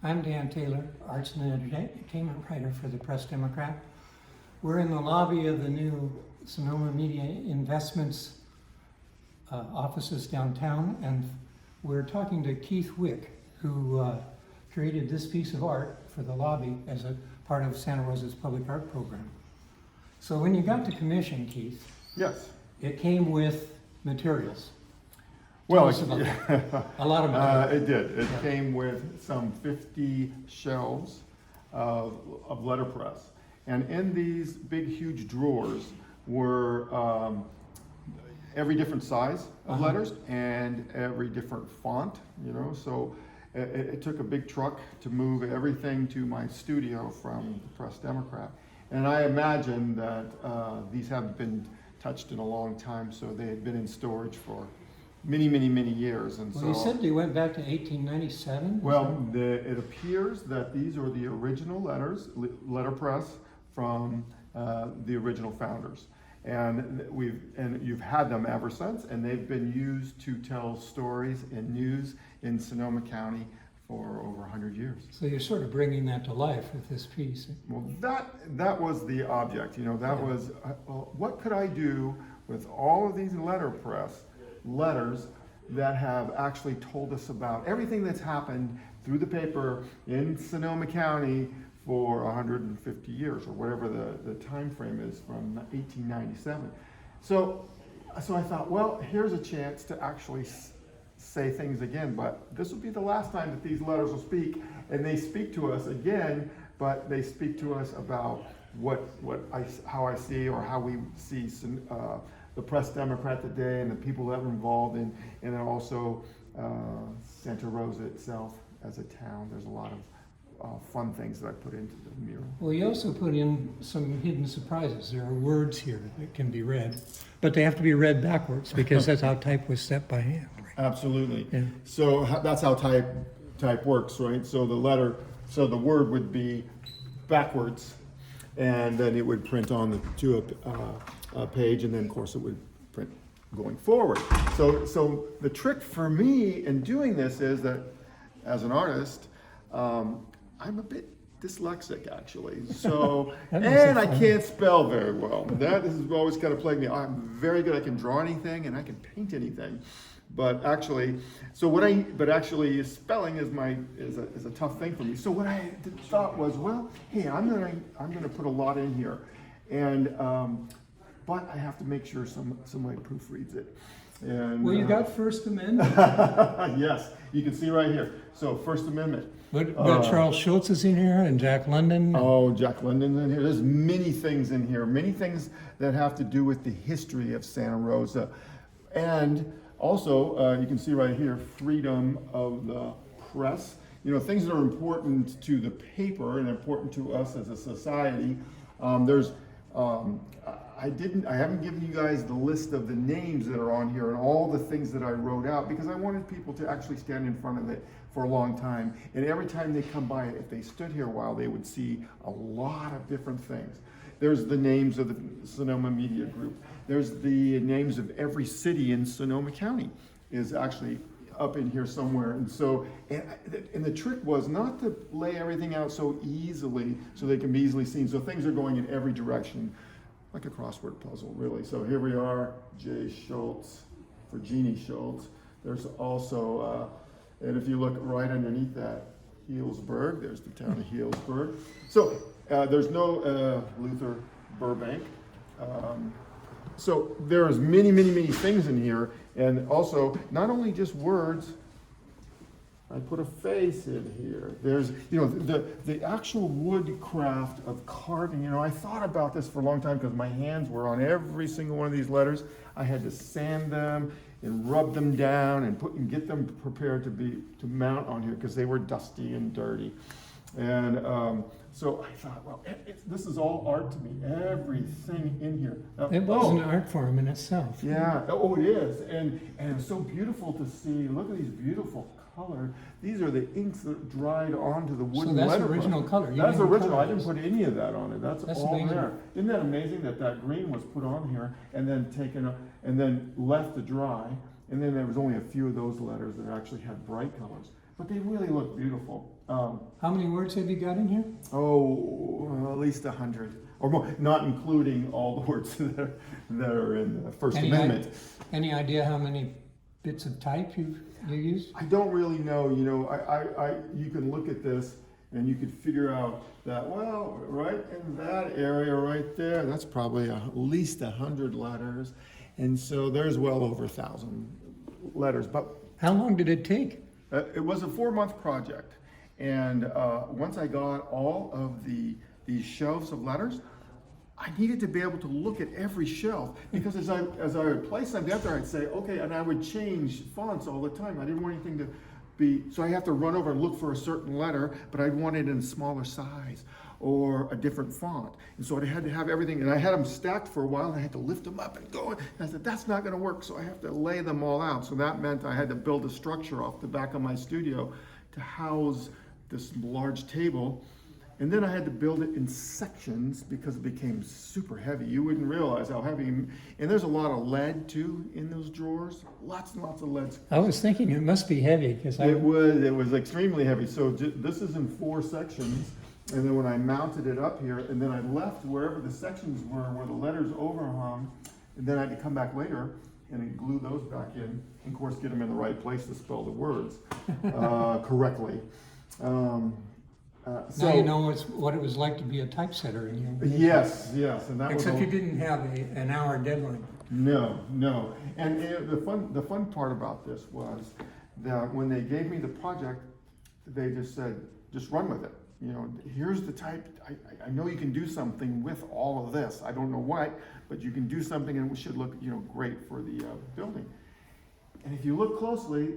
I'm Dan Taylor, Arts and Entertainment Writer for the Press Democrat. We're in the lobby of the new Sonoma Media Investments offices downtown, and we're talking to Keith Wicks, who created this piece of art for the lobby as a part of Santa Rosa's public art program. So when you got the commission, Keith, Yes. it came with materials. Well, Tell us about that. A lot of materials. it did. It came with some 50 shelves of letterpress. And in these big, huge drawers were every different size of letters and every different font, you know. So it took a big truck to move everything to my studio from the Press Democrat. And I imagine that these haven't been touched in a long time, so they had been in storage for many, many, many years. And Well, so you said they went back to 1897? well, it appears that these are the original letterpress from the original founders. And you've had them ever since, and they've been used to tell stories and news in Sonoma County for over 100 years. So you're sort of bringing that to life with this piece. Well, that was the object, you know, that was, well, what could I do with all of these letters that have actually told us about everything that's happened through the paper in Sonoma County for 150 years, or whatever the time frame is, from 1897. So I thought, well, here's a chance to actually say things again, but this will be the last time that these letters will speak, and they speak to us again, but they speak to us about how I see, or how we see the Press Democrat today, and the people that were involved in, and then also Santa Rosa itself as a town. There's a lot of fun things that I put into the mural. Well, you also put in some hidden surprises. There are words here that can be read, but they have to be read backwards because that's how type was set by hand. Right? Absolutely. Yeah. So that's how type works, right? So the word would be backwards, and then it would print on to a page, and then of course it would print going forward. So the trick for me in doing this is that, as an artist, I'm a bit dyslexic, actually. So and I can't spell very well. That has always kind of plagued me. I'm very good. I can draw anything and I can paint anything. But actually, spelling is a tough thing for me. So what I thought was, well, hey, I'm gonna put a lot in here, and but I have to make sure somebody proofreads it. And Well, you got First Amendment. yes, you can see right here. So First Amendment. But Charles Schultz is in here, and Jack London. Oh, Jack London's in here. There's many things in here, many things that have to do with the history of Santa Rosa. And also, you can see right here, freedom of the press. You know, things that are important to the paper and important to us as a society. I haven't given you guys the list of the names that are on here and all the things that I wrote out, because I wanted people to actually stand in front of it for a long time. And every time they come by, if they stood here a while, they would see a lot of different things. There's the names of the Sonoma Media Group. There's the names of every city in Sonoma County is actually up in here somewhere. And so, and the trick was not to lay everything out so easily so they can be easily seen. So things are going in every direction, like a crossword puzzle, really. So here we are, J. Schultz for Jeannie Schultz. There's also, and if you look right underneath that, Healdsburg, there's the town of Healdsburg. So there's no Luther Burbank. So there's many, many, many things in here. And also, not only just words, I put a face in here. There's, you know, the actual woodcraft of carving. You know, I thought about this for a long time because my hands were on every single one of these letters. I had to sand them and rub them down and get them prepared to mount on here because they were dusty and dirty. And so I thought, well, this is all art to me. Everything in here. It was an art form in itself. Yeah. Oh, it is. And it's so beautiful to see. Look at these beautiful color. These are the inks that dried onto the wooden So that's letterpress. original color. That's original. I didn't put any of that on it. That's all amazing. there. Isn't that amazing that green was put on here and then taken and then left to dry, and then there was only a few of those letters that actually had bright colors. but they really look beautiful. How many words have you got in here? At least 100 or more, not including all the words that are in the First Amendment. Any idea how many bits of type you use? I don't really know. You know, you can look at this and you could figure out that, well, right in that area right there, that's probably at least 100 letters. And so there's well over 1,000 letters. But How long did it take? it was a 4-month project. And once I got all of these shelves of letters, I needed to be able to look at every shelf, because as I would place them together, I'd say, okay, and I would change fonts all the time. I didn't want anything to be, so I have to run over and look for a certain letter, but I'd want it in a smaller size or a different font. And so I had to have everything, and I had them stacked for a while, and I had to lift them up and go. And I said, that's not gonna work, so I have to lay them all out. So that meant I had to build a structure off the back of my studio to house this large table. And then I had to build it in sections because it became super heavy. You wouldn't realize how heavy. And there's a lot of lead too in those drawers. Lots and lots of lead. I was thinking it must be heavy because It was extremely heavy. So this is in 4 sections. And then when I mounted it up here, and then I left wherever the sections were, where the letters overhung, and then I had to come back later and glue those back in. And of course, get them in the right place to spell the words correctly. now you know what it was like to be a typesetter in here. Yes, and that Except was you didn't have an hour deadline. No. And the fun part about this was that when they gave me the project, they just said, just run with it. You know, here's the type. I know you can do something with all of this. I don't know what, but you can do something, and it should look, you know, great for the building. And if you look closely,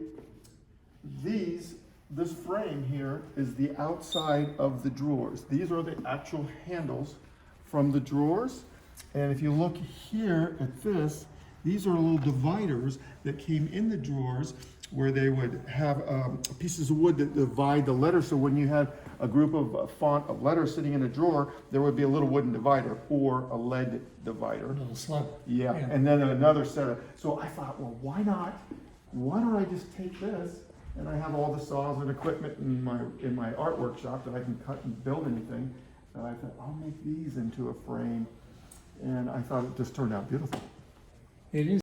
this frame here is the outside of the drawers. These are the actual handles from the drawers. And if you look here at this, these are little dividers that came in the drawers where they would have pieces of wood that divide the letters. So when you had a group of font of letters sitting in a drawer, there would be a little wooden divider or a lead divider. A little slug. Yeah, and then another set of, so I thought, well, why don't I just take this, and I have all the saws and equipment in my art workshop that I can cut and build anything. And I thought, I'll make these into a frame. And I thought it just turned out beautiful. It is.